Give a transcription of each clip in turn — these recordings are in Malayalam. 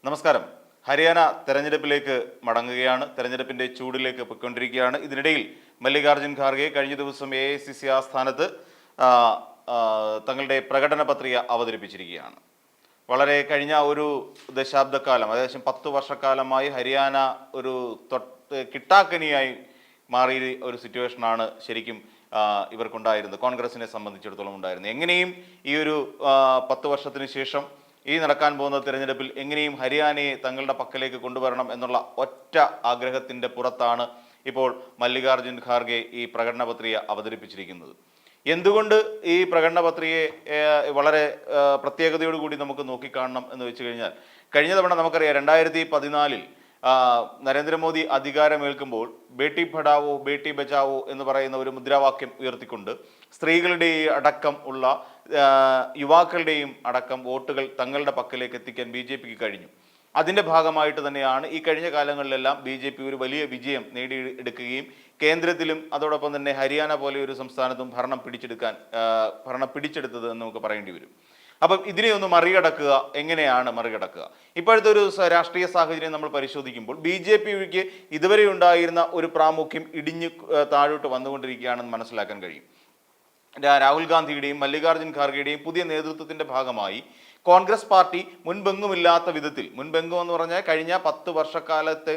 നമസ്കാരം. ഹരിയാന തെരഞ്ഞെടുപ്പിലേക്ക് മടങ്ങുകയാണ്. തെരഞ്ഞെടുപ്പിന്റെ ചൂടിലേക്ക് പൊയ്ക്കൊണ്ടിരിക്കുകയാണ്. ഇതിനിടയിൽ മല്ലികാർജ്ജുൻ ഖാർഗെ കഴിഞ്ഞ ദിവസം AICC ആസ്ഥാനത്ത് തങ്ങളുടെ പ്രകടന പത്രിക അവതരിപ്പിച്ചിരിക്കുകയാണ്. വളരെ കഴിഞ്ഞ ഒരു ദശാബ്ദക്കാലം, ഏകദേശം 10 വർഷക്കാലമായി ഹരിയാന ഒരു കിട്ടാക്കനിയായി മാറിയ ഒരു സിറ്റുവേഷനാണ് ശരിക്കും ഇവർക്കുണ്ടായിരുന്നത്, കോൺഗ്രസിനെ സംബന്ധിച്ചിടത്തോളം ഉണ്ടായിരുന്നത്. എങ്ങനെയും ഈ ഒരു 10 വർഷത്തിന് ശേഷം ഈ നടക്കാൻ പോകുന്ന തിരഞ്ഞെടുപ്പിൽ എങ്ങനെയും ഹരിയാനയെ തങ്ങളുടെ പക്കലേക്ക് കൊണ്ടുവരണം എന്നുള്ള ഒറ്റ ആഗ്രഹത്തിൻ്റെ പുറത്താണ് ഇപ്പോൾ മല്ലികാർജ്ജുൻ ഖാർഗെ ഈ പ്രകടന പത്രിക അവതരിപ്പിച്ചിരിക്കുന്നത്. എന്തുകൊണ്ട് ഈ പ്രകടന പത്രികയെ വളരെ പ്രത്യേകതയോടുകൂടി നമുക്ക് നോക്കിക്കാണണം എന്ന് വെച്ച് കഴിഞ്ഞാൽ, കഴിഞ്ഞ തവണ നമുക്കറിയാം 2014 നരേന്ദ്രമോദി അധികാരമേൽക്കുമ്പോൾ ബേട്ടി പഠാവോ ബേട്ടി ബച്ചാവോ എന്ന് പറയുന്ന ഒരു മുദ്രാവാക്യം ഉയർത്തിക്കൊണ്ട് സ്ത്രീകളുടെ അടക്കം ഉള്ള യുവാക്കളുടെയും അടക്കം വോട്ടുകൾ തങ്ങളുടെ പക്കലേക്ക് എത്തിക്കാൻ BJPക്ക് കഴിഞ്ഞു. അതിൻ്റെ ഭാഗമായിട്ട് തന്നെയാണ് ഈ കഴിഞ്ഞ കാലങ്ങളിലെല്ലാം BJP ഒരു വലിയ വിജയം നേടിയെടുക്കുകയും കേന്ദ്രത്തിലും അതോടൊപ്പം തന്നെ ഹരിയാന പോലെ ഒരു സംസ്ഥാനത്തും ഭരണം പിടിച്ചെടുത്തത് എന്ന് നമുക്ക് പറയേണ്ടി വരും. അപ്പം ഇതിനെ ഒന്ന് മറികടക്കുക, എങ്ങനെയാണ് മറികടക്കുക? ഇപ്പോഴത്തെ ഒരു രാഷ്ട്രീയ സാഹചര്യം നമ്മൾ പരിശോധിക്കുമ്പോൾ BJPക്ക് ഇതുവരെ ഉണ്ടായിരുന്ന ഒരു പ്രാമുഖ്യം ഇടിഞ്ഞ് താഴോട്ട് വന്നുകൊണ്ടിരിക്കുകയാണെന്ന് മനസ്സിലാക്കാൻ കഴിയും. രാഹുൽ ഗാന്ധിയുടെയും മല്ലികാർജ്ജുൻ ഖാർഗെയുടെയും പുതിയ നേതൃത്വത്തിന്റെ ഭാഗമായി കോൺഗ്രസ് പാർട്ടി മുൻപെങ്ങുമില്ലാത്ത വിധത്തിൽ, മുൻപെങ്കും എന്ന് പറഞ്ഞാൽ കഴിഞ്ഞ 10 വർഷക്കാലത്തെ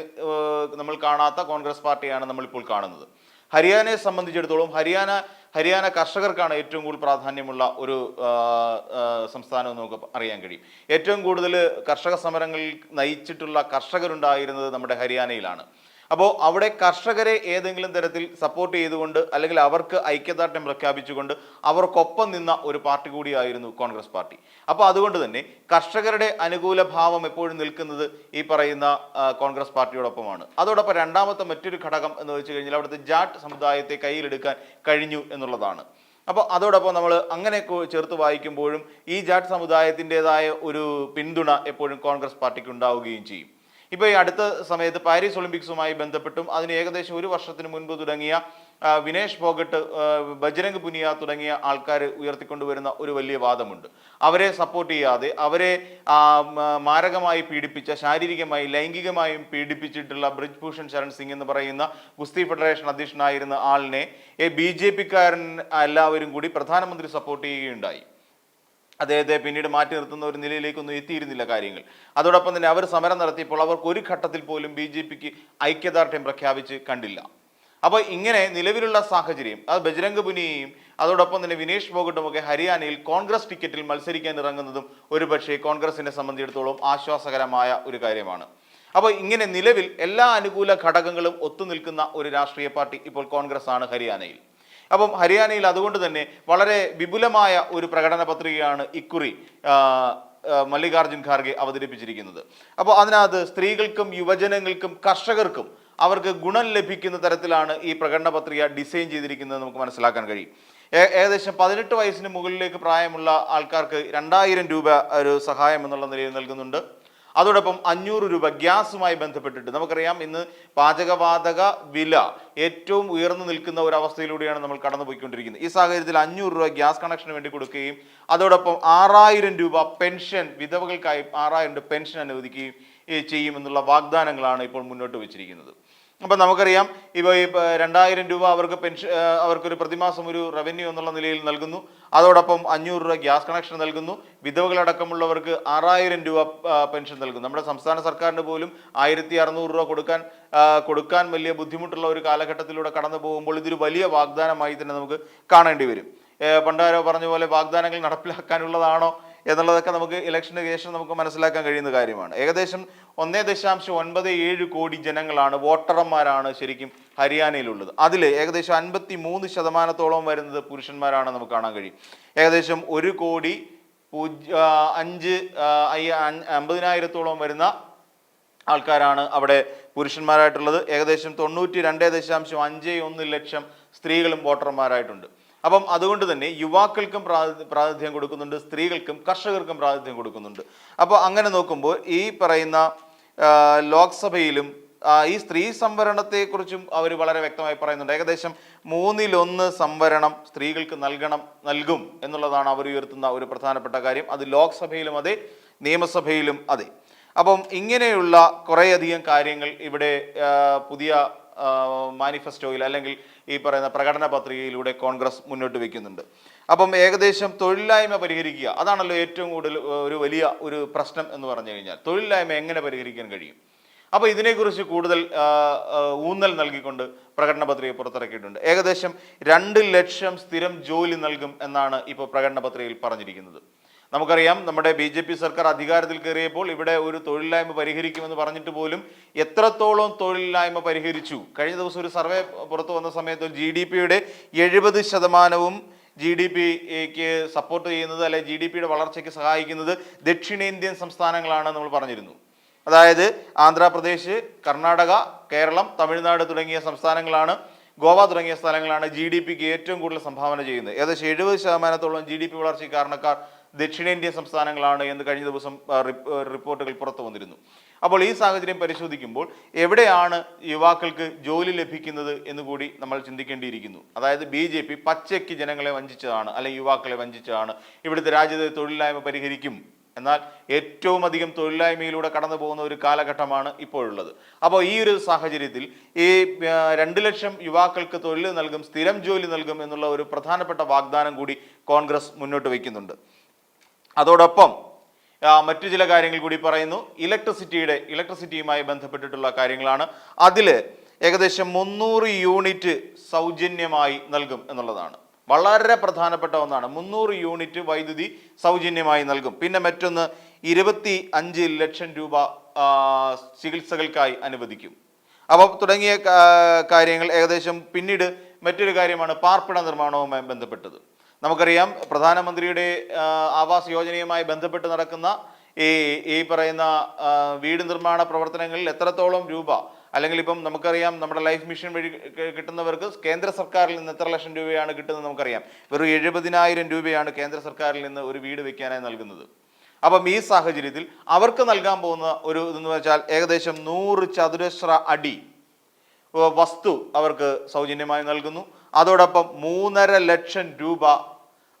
നമ്മൾ കാണാത്ത കോൺഗ്രസ് പാർട്ടിയാണ് നമ്മളിപ്പോൾ കാണുന്നത്. ഹരിയാനയെ സംബന്ധിച്ചിടത്തോളം ഹരിയാന കർഷകർക്കാണ് ഏറ്റവും കൂടുതൽ പ്രാധാന്യമുള്ള ഒരു സംസ്ഥാനം എന്ന് നമുക്ക് അറിയാൻ കഴിയും. ഏറ്റവും കൂടുതൽ കർഷക സമരങ്ങളിൽ നയിച്ചിട്ടുള്ള കർഷകരുണ്ടായിരുന്നത് നമ്മുടെ ഹരിയാനയിലാണ്. അപ്പോൾ അവിടെ കർഷകരെ ഏതെങ്കിലും തരത്തിൽ സപ്പോർട്ട് ചെയ്തുകൊണ്ട് അല്ലെങ്കിൽ അവർക്ക് ഐക്യദാർഢ്യം പ്രഖ്യാപിച്ചുകൊണ്ട് അവർക്കൊപ്പം നിന്ന ഒരു പാർട്ടി കൂടിയായിരുന്നു കോൺഗ്രസ് പാർട്ടി. അപ്പോൾ അതുകൊണ്ട് തന്നെ കർഷകരുടെ അനുകൂല ഭാവം എപ്പോഴും നിൽക്കുന്നത് ഈ പറയുന്ന കോൺഗ്രസ് പാർട്ടിയോടൊപ്പമാണ്. അതോടൊപ്പം രണ്ടാമത്തെ മറ്റൊരു ഘടകം എന്ന് വെച്ച് കഴിഞ്ഞാൽ അവിടുത്തെ ജാട്ട് സമുദായത്തെ കയ്യിലെടുക്കാൻ കഴിഞ്ഞു എന്നുള്ളതാണ്. അപ്പോൾ അതോടൊപ്പം നമ്മൾ അങ്ങനെ ചേർത്ത് വായിക്കുമ്പോഴും ഈ ജാട്ട് സമുദായത്തിൻ്റെതായ ഒരു പിന്തുണ എപ്പോഴും കോൺഗ്രസ് പാർട്ടിക്ക് ഉണ്ടാവുകയും ചെയ്യും. ഇപ്പോൾ ഈ അടുത്ത സമയത്ത് പാരീസ് ഒളിമ്പിക്സുമായി ബന്ധപ്പെട്ടും അതിന് ഏകദേശം 1 വർഷത്തിന് മുൻപ് തുടങ്ങിയ വിനേഷ് ഫോഗട്ട്, ബജ്രംഗ് പുനിയ തുടങ്ങിയ ആൾക്കാർ ഉയർത്തിക്കൊണ്ടുവരുന്ന ഒരു വലിയ വാദമുണ്ട്. അവരെ സപ്പോർട്ട് ചെയ്യാതെ അവരെ മാരകമായി പീഡിപ്പിച്ച, ശാരീരികമായി ലൈംഗികമായും പീഡിപ്പിച്ചിട്ടുള്ള ബ്രിജ്ഭൂഷൺ ശരൺ സിംഗ് എന്ന് പറയുന്ന ഗുസ്തി ഫെഡറേഷൻ അധ്യക്ഷനായിരുന്ന ആളിനെ BJPക്കാരൻ എല്ലാവരും കൂടി പ്രധാനമന്ത്രി സപ്പോർട്ട് ചെയ്യുകയുണ്ടായി. അദ്ദേഹത്തെ പിന്നീട് മാറ്റി നിർത്തുന്ന ഒരു നിലയിലേക്കൊന്നും എത്തിയിരുന്നില്ല കാര്യങ്ങൾ. അതോടൊപ്പം തന്നെ അവർ സമരം നടത്തിയപ്പോൾ അവർക്ക് ഒരു ഘട്ടത്തിൽ പോലും BJPക്ക് ഐക്യദാർഢ്യം പ്രഖ്യാപിച്ച് കണ്ടില്ല. അപ്പോൾ ഇങ്ങനെ നിലവിലുള്ള സാഹചര്യം, അത് ബജ്രംഗ് പുനിയയും അതോടൊപ്പം തന്നെ വിനേഷ് ഫോഗട്ടുമൊക്കെ ഹരിയാനയിൽ കോൺഗ്രസ് ടിക്കറ്റിൽ മത്സരിക്കാൻ ഇറങ്ങുന്നതും ഒരുപക്ഷെ കോൺഗ്രസിനെ സംബന്ധിച്ചിടത്തോളം ആശ്വാസകരമായ ഒരു കാര്യമാണ്. അപ്പോൾ ഇങ്ങനെ നിലവിൽ എല്ലാ അനുകൂല ഘടകങ്ങളും ഒത്തുനിൽക്കുന്ന ഒരു രാഷ്ട്രീയ പാർട്ടി ഇപ്പോൾ കോൺഗ്രസ് ആണ് ഹരിയാനയിൽ. അപ്പം ഹരിയാനയിൽ അതുകൊണ്ട് തന്നെ വളരെ വിപുലമായ ഒരു പ്രകടന പത്രികയാണ് ഇക്കുറി മല്ലികാർജ്ജുൻ ഖാർഗെ അവതരിപ്പിച്ചിരിക്കുന്നത്. അപ്പോൾ അതിനകത്ത് സ്ത്രീകൾക്കും യുവജനങ്ങൾക്കും കർഷകർക്കും അവർക്ക് ഗുണം ലഭിക്കുന്ന തരത്തിലാണ് ഈ പ്രകടന പത്രിക ഡിസൈൻ ചെയ്തിരിക്കുന്നത് നമുക്ക് മനസ്സിലാക്കാൻ കഴിയും. ഏകദേശം 18 വയസ്സിന് മുകളിലേക്ക് പ്രായമുള്ള ആൾക്കാർക്ക് 2000 രൂപ ഒരു സഹായം എന്നുള്ള നിലയിൽ നൽകുന്നുണ്ട്. അതോടൊപ്പം 500 രൂപ ഗ്യാസുമായി ബന്ധപ്പെട്ടിട്ട്, നമുക്കറിയാം ഇന്ന് പാചകവാതക വില ഏറ്റവും ഉയർന്നു നിൽക്കുന്ന ഒരു അവസ്ഥയിലൂടെയാണ് നമ്മൾ കടന്നുപോയിക്കൊണ്ടിരിക്കുന്നത്. ഈ സാഹചര്യത്തിൽ 500 രൂപ ഗ്യാസ് കണക്ഷന് വേണ്ടി കൊടുക്കുകയും അതോടൊപ്പം 6000 രൂപ പെൻഷൻ, വിധവകൾക്കായി 6000 രൂപ പെൻഷൻ അനുവദിക്കുകയും ചെയ്യുമെന്നുള്ള വാഗ്ദാനങ്ങളാണ് ഇപ്പോൾ മുന്നോട്ട് വെച്ചിരിക്കുന്നത്. അപ്പം നമുക്കറിയാം ഇപ്പോൾ ഈ 2000 രൂപ അവർക്ക് അവർക്കൊരു പ്രതിമാസം ഒരു റവന്യൂ എന്നുള്ള നിലയിൽ നൽകുന്നു. അതോടൊപ്പം 500 രൂപ ഗ്യാസ് കണക്ഷൻ നൽകുന്നു. വിധവകളടക്കമുള്ളവർക്ക് 6000 രൂപ പെൻഷൻ നൽകുന്നു. നമ്മുടെ സംസ്ഥാന സർക്കാരിന് പോലും 1600 രൂപ കൊടുക്കാൻ വലിയ ബുദ്ധിമുട്ടുള്ള ഒരു കാലഘട്ടത്തിലൂടെ കടന്നു പോകുമ്പോൾ ഇതൊരു വലിയ വാഗ്ദാനമായി തന്നെ നമുക്ക് കാണേണ്ടി വരും. പണ്ടാരോ പറഞ്ഞ പോലെ വാഗ്ദാനങ്ങൾ നടപ്പിലാക്കാനുള്ളതാണോ എന്നുള്ളതൊക്കെ നമുക്ക് ഇലക്ഷന് ശേഷം നമുക്ക് മനസ്സിലാക്കാൻ കഴിയുന്ന കാര്യമാണ്. ഏകദേശം 1.97 കോടി ജനങ്ങളാണ്, വോട്ടർമാരാണ് ശരിക്കും ഹരിയാനയിലുള്ളത്. അതിൽ ഏകദേശം 53% വരുന്നത് പുരുഷന്മാരാണ് നമുക്ക് കാണാൻ കഴിയും. ഏകദേശം 1,50,000 വരുന്ന ആൾക്കാരാണ് അവിടെ പുരുഷന്മാരായിട്ടുള്ളത്. ഏകദേശം 92.51 ലക്ഷം സ്ത്രീകളും വോട്ടർമാരായിട്ടുണ്ട്. അപ്പം അതുകൊണ്ട് തന്നെ യുവാക്കൾക്കും പ്രാതിനിധ്യം കൊടുക്കുന്നുണ്ട്, സ്ത്രീകൾക്കും കർഷകർക്കും പ്രാതിനിധ്യം കൊടുക്കുന്നുണ്ട്. അപ്പോൾ അങ്ങനെ നോക്കുമ്പോൾ ഈ പറയുന്ന ലോക്സഭയിലും ഈ സ്ത്രീ സംവരണത്തെക്കുറിച്ചും അവർ വളരെ വ്യക്തമായി പറയുന്നുണ്ട്. ഏകദേശം 1/3 സംവരണം സ്ത്രീകൾക്ക് നൽകും എന്നുള്ളതാണ് അവർ ഉയർത്തുന്ന ഒരു പ്രധാനപ്പെട്ട കാര്യം. അത് ലോക്സഭയിലും അതെ, നിയമസഭയിലും അതെ. അപ്പം ഇങ്ങനെയുള്ള കുറേയധികം കാര്യങ്ങൾ ഇവിടെ പുതിയ മാനിഫെസ്റ്റോയിൽ അല്ലെങ്കിൽ ഈ പറയുന്ന പ്രകടന പത്രികയിലൂടെ കോൺഗ്രസ് മുന്നോട്ട് വയ്ക്കുന്നുണ്ട്. അപ്പം ഏകദേശം തൊഴിലില്ലായ്മ പരിഹരിക്കുക, അതാണല്ലോ ഏറ്റവും കൂടുതൽ ഒരു വലിയ ഒരു പ്രശ്നം എന്ന് പറഞ്ഞു കഴിഞ്ഞാൽ. തൊഴിലില്ലായ്മ എങ്ങനെ പരിഹരിക്കാൻ കഴിയും? അപ്പോൾ ഇതിനെക്കുറിച്ച് കൂടുതൽ ഊന്നൽ നൽകിക്കൊണ്ട് പ്രകടന പത്രിക പുറത്തിറക്കിയിട്ടുണ്ട്. ഏകദേശം 2 ലക്ഷം സ്ഥിരം ജോലി നൽകും എന്നാണ് ഇപ്പോൾ പ്രകടന പത്രികയിൽ പറഞ്ഞിരിക്കുന്നത്. നമുക്കറിയാം, നമ്മുടെ BJP സർക്കാർ അധികാരത്തിൽ കയറിയപ്പോൾ ഇവിടെ ഒരു തൊഴിലില്ലായ്മ പരിഹരിക്കുമെന്ന് പറഞ്ഞിട്ട് പോലും എത്രത്തോളം തൊഴിലില്ലായ്മ പരിഹരിച്ചു? കഴിഞ്ഞ ദിവസം ഒരു സർവേ പുറത്തു വന്ന സമയത്ത് GDP-യുടെ 70% GDP-ക്ക് സപ്പോർട്ട് ചെയ്യുന്നത്, അല്ലെ GDP-യുടെ വളർച്ചയ്ക്ക് സഹായിക്കുന്നത് ദക്ഷിണേന്ത്യൻ സംസ്ഥാനങ്ങളാണ് നമ്മൾ പറഞ്ഞിരുന്നു. അതായത് ആന്ധ്രാപ്രദേശ്, കർണാടക, കേരളം, തമിഴ്നാട് തുടങ്ങിയ സംസ്ഥാനങ്ങളാണ്, ഗോവ തുടങ്ങിയ സ്ഥലങ്ങളാണ് GDP-ക്ക് ഏറ്റവും കൂടുതൽ സംഭാവന ചെയ്യുന്നത്. ഏകദേശം 70% GDP വളർച്ചയ്ക്ക് കാരണക്കാർ ദക്ഷിണേന്ത്യൻ സംസ്ഥാനങ്ങളാണ് എന്ന് കഴിഞ്ഞ ദിവസം റിപ്പോർട്ടുകൾ പുറത്തു വന്നിരുന്നു. അപ്പോൾ ഈ സാഹചര്യം പരിശോധിക്കുമ്പോൾ എവിടെയാണ് യുവാക്കൾക്ക് ജോലി ലഭിക്കുന്നത് എന്ന് കൂടി നമ്മൾ ചിന്തിക്കേണ്ടിയിരിക്കുന്നു. അതായത് BJP പച്ചയ്ക്ക് ജനങ്ങളെ വഞ്ചിച്ചതാണ്, അല്ലെങ്കിൽ യുവാക്കളെ വഞ്ചിച്ചതാണ്. ഇവിടുത്തെ രാജ്യത്തെ തൊഴിലില്ലായ്മ പരിഹരിക്കും, എന്നാൽ ഏറ്റവും അധികം തൊഴിലില്ലായ്മയിലൂടെ കടന്നു പോകുന്ന ഒരു കാലഘട്ടമാണ് ഇപ്പോഴുള്ളത്. അപ്പോൾ ഈ ഒരു സാഹചര്യത്തിൽ ഈ 2 ലക്ഷം യുവാക്കൾക്ക് തൊഴിൽ നൽകും, സ്ഥിരം ജോലി നൽകും എന്നുള്ള ഒരു പ്രധാനപ്പെട്ട വാഗ്ദാനം കൂടി കോൺഗ്രസ് മുന്നോട്ട് വയ്ക്കുന്നുണ്ട്. അതോടൊപ്പം മറ്റു ചില കാര്യങ്ങൾ കൂടി പറയുന്നു. ഇലക്ട്രിസിറ്റിയുമായി ബന്ധപ്പെട്ടിട്ടുള്ള കാര്യങ്ങളാണ്. അതിൽ ഏകദേശം 300 യൂണിറ്റ് സൗജന്യമായി നൽകും എന്നുള്ളതാണ്. വളരെ പ്രധാനപ്പെട്ട ഒന്നാണ്. 300 യൂണിറ്റ് വൈദ്യുതി സൗജന്യമായി നൽകും. പിന്നെ മറ്റൊന്ന് 25 ലക്ഷം രൂപ ചികിത്സകൾക്കായി അനുവദിക്കും. അപ്പോൾ തുടങ്ങിയ കാര്യങ്ങൾ ഏകദേശം. പിന്നീട് മറ്റൊരു കാര്യമാണ് പാർപ്പിട നിർമ്മാണവുമായി ബന്ധപ്പെട്ടത്. നമുക്കറിയാം, പ്രധാനമന്ത്രിയുടെ ആവാസ് യോജനയുമായി ബന്ധപ്പെട്ട് നടക്കുന്ന ഈ പറയുന്ന വീട് നിർമ്മാണ പ്രവർത്തനങ്ങളിൽ എത്രത്തോളം രൂപ, അല്ലെങ്കിൽ ഇപ്പം നമുക്കറിയാം നമ്മുടെ ലൈഫ് മിഷൻ വഴി കിട്ടുന്നവർക്ക് കേന്ദ്ര സർക്കാരിൽ നിന്ന് എത്ര ലക്ഷം രൂപയാണ് കിട്ടുന്നത് നമുക്കറിയാം. വെറും 70,000 രൂപയാണ് കേന്ദ്ര സർക്കാരിൽ നിന്ന് ഒരു വീട് വെക്കാനായി നൽകുന്നത്. അപ്പം ഈ സാഹചര്യത്തിൽ അവർക്ക് നൽകാൻ പോകുന്ന ഒരു ഇതെന്ന് വെച്ചാൽ ഏകദേശം 100 ചതുരശ്ര അടി വസ്തു അവർക്ക് സൗജന്യമായി നൽകുന്നു. അതോടൊപ്പം 3.5 ലക്ഷം രൂപ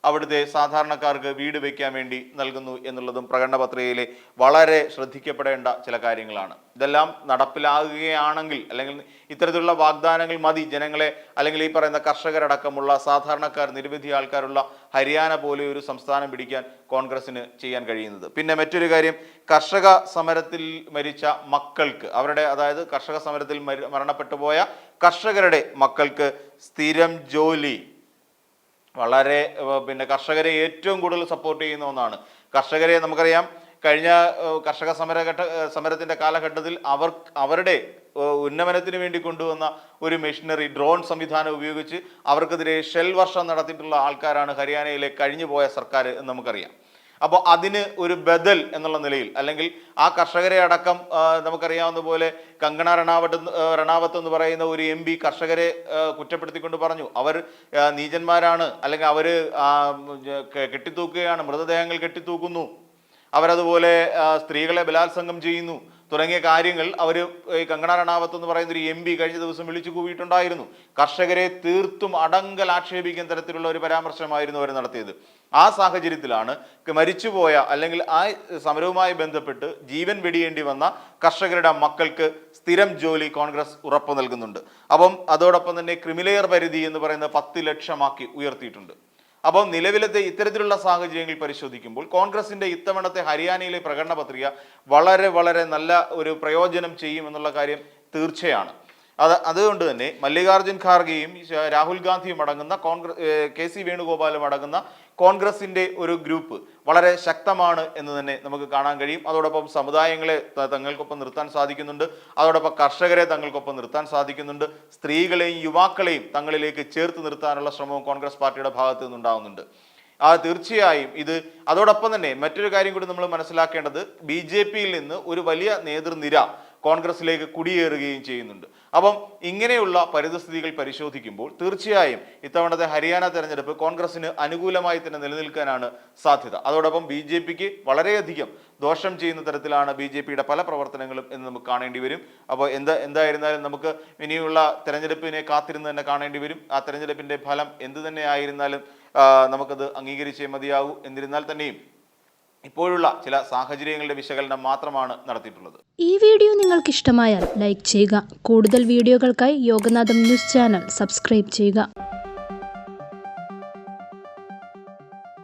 അവിടുത്തെ സാധാരണക്കാർക്ക് വീട് വയ്ക്കാൻ വേണ്ടി നൽകുന്നു എന്നുള്ളതും പ്രകടന പത്രികയിലെ വളരെ ശ്രദ്ധിക്കപ്പെടേണ്ട ചില കാര്യങ്ങളാണ്. ഇതെല്ലാം നടപ്പിലാകുകയാണെങ്കിൽ, അല്ലെങ്കിൽ ഇത്തരത്തിലുള്ള വാഗ്ദാനങ്ങൾ മതി ജനങ്ങളെ, അല്ലെങ്കിൽ ഈ പറയുന്ന കർഷകരടക്കമുള്ള സാധാരണക്കാർ, നിരവധി ആൾക്കാരുള്ള ഹരിയാന പോലെ ഒരു സംസ്ഥാനം പിടിക്കാൻ കോൺഗ്രസിന് ചെയ്യാൻ കഴിയുന്നത്. പിന്നെ മറ്റൊരു കാര്യം, കർഷക സമരത്തിൽ മരിച്ച മക്കൾക്ക്, അതായത് കർഷക സമരത്തിൽ മരണപ്പെട്ടു പോയ കർഷകരുടെ മക്കൾക്ക് സ്ഥിരം ജോലി. വളരെ കർഷകരെ ഏറ്റവും കൂടുതൽ സപ്പോർട്ട് ചെയ്യുന്ന ഒന്നാണ്. കർഷകരെ നമുക്കറിയാം, കഴിഞ്ഞ കർഷക സമരത്തിന്റെ കാലഘട്ടത്തിൽ അവരുടെ ഉന്നമനത്തിന് വേണ്ടി കൊണ്ടുവന്ന ഒരു മെഷീനറി, ഡ്രോൺ സംവിധാനം ഉപയോഗിച്ച് അവർക്കെതിരെ ഷെൽ വർഷം നടത്തിയിട്ടുള്ള ആൾക്കാരാണ് ഹരിയാനയിലെ കഴിഞ്ഞുപോയ സർക്കാർ എന്ന് നമുക്കറിയാം. അപ്പോൾ അതിന് ഒരു ബദൽ എന്നുള്ള നിലയിൽ, അല്ലെങ്കിൽ ആ കർഷകരെ അടക്കം നമുക്കറിയാവുന്ന പോലെ കങ്കണ റണാവത്ത് എന്ന് പറയുന്ന ഒരു MP കർഷകരെ കുറ്റപ്പെടുത്തിക്കൊണ്ട് പറഞ്ഞു, അവർ നീചന്മാരാണ്, അല്ലെങ്കിൽ അവർ കെട്ടിത്തൂക്കുകയാണ്, മൃതദേഹങ്ങൾ കെട്ടിത്തൂക്കുന്നു, അവരതുപോലെ സ്ത്രീകളെ ബലാത്സംഗം ചെയ്യുന്നു തുടങ്ങിയ കാര്യങ്ങൾ ഈ കങ്കണ റണാവത്ത് എന്ന് പറയുന്ന ഒരു MP കഴിഞ്ഞ ദിവസം വിളിച്ചു കൂവിയിട്ടുണ്ടായിരുന്നു. കർഷകരെ തീർത്തും അടങ്കൽ ആക്ഷേപിക്കുന്ന തരത്തിലുള്ള ഒരു പരാമർശമായിരുന്നു അവർ നടത്തിയത്. ആ സാഹചര്യത്തിലാണ് മരിച്ചുപോയ, അല്ലെങ്കിൽ ആ സമരവുമായി ബന്ധപ്പെട്ട് ജീവൻ വെടിയേണ്ടി വന്ന കർഷകരുടെ മക്കൾക്ക് സ്ഥിരം ജോലി കോൺഗ്രസ് ഉറപ്പു നൽകുന്നുണ്ട്. അപ്പം അതോടൊപ്പം തന്നെ ക്രിമിലെയർ പരിധി എന്ന് പറയുന്നത് 10 ലക്ഷമാക്കി ഉയർത്തിയിട്ടുണ്ട്. അപ്പോൾ നിലവിലത്തെ ഇത്തരത്തിലുള്ള സാഹചര്യങ്ങൾ പരിശോധിക്കുമ്പോൾ കോൺഗ്രസിന്റെ ഇത്തവണത്തെ ഹരിയാനയിലെ പ്രകടന പത്രിക വളരെ വളരെ നല്ല ഒരു പ്രയോജനം ചെയ്യുമെന്നുള്ള കാര്യം തീർച്ചയാണ്. അതുകൊണ്ട് തന്നെ മല്ലികാർജുൻ ഖാർഗെയും രാഹുൽ ഗാന്ധിയും അടങ്ങുന്ന KC വേണുഗോപാലും അടങ്ങുന്ന കോൺഗ്രസിന്റെ ഒരു ഗ്രൂപ്പ് വളരെ ശക്തമാണ് എന്ന് തന്നെ നമുക്ക് കാണാൻ കഴിയും. അതോടൊപ്പം സമുദായങ്ങളെ തങ്ങൾക്കൊപ്പം നിർത്താൻ സാധിക്കുന്നുണ്ട്, അതോടൊപ്പം കർഷകരെ തങ്ങൾക്കൊപ്പം നിർത്താൻ സാധിക്കുന്നുണ്ട്, സ്ത്രീകളെയും യുവാക്കളെയും തങ്ങളിലേക്ക് ചേർത്ത് നിർത്താനുള്ള ശ്രമവും കോൺഗ്രസ് പാർട്ടിയുടെ ഭാഗത്തു നിന്നുണ്ടാകുന്നുണ്ട്. തീർച്ചയായും അതോടൊപ്പം തന്നെ മറ്റൊരു കാര്യം കൂടി നമ്മൾ മനസ്സിലാക്കേണ്ടത്, BJP-യിൽ നിന്ന് ഒരു വലിയ നേതൃനിര കോൺഗ്രസിലേക്ക് കുടിയേറുകയും ചെയ്യുന്നുണ്ട്. അപ്പം ഇങ്ങനെയുള്ള പരിതസ്ഥിതികൾ പരിശോധിക്കുമ്പോൾ തീർച്ചയായും ഇത്തവണത്തെ ഹരിയാന തെരഞ്ഞെടുപ്പ് കോൺഗ്രസിന് അനുകൂലമായി തന്നെ നിലനിൽക്കാനാണ് സാധ്യത. അതോടൊപ്പം BJP-ക്ക് വളരെയധികം ദോഷം ചെയ്യുന്ന തരത്തിലാണ് BJP-യുടെ പല പ്രവർത്തനങ്ങളും എന്ന് നമുക്ക് കാണേണ്ടി വരും. അപ്പോൾ എന്തായിരുന്നാലും നമുക്ക് ഇനിയുള്ള തെരഞ്ഞെടുപ്പിനെ കാത്തിരുന്ന് തന്നെ കാണേണ്ടി വരും. ആ തെരഞ്ഞെടുപ്പിന്റെ ഫലം എന്ത് തന്നെ ആയിരുന്നാലും നമുക്കത് അംഗീകരിച്ചേ മതിയാകൂ. എന്നിരുന്നാൽ തന്നെയും ഇപ്പോഴുള്ള ചില സാഹചര്യങ്ങളുടെ വിശകലനം മാത്രമാണ് നടത്തിയിട്ടുള്ളത്. ഈ വീഡിയോ നിങ്ങൾക്ക് ഇഷ്ടമായാൽ ലൈക്ക് ചെയ്യുക. കൂടുതൽ വീഡിയോകൾക്കായി യോഗനാഥം ന്യൂസ് ചാനൽ സബ്സ്ക്രൈബ് ചെയ്യുക.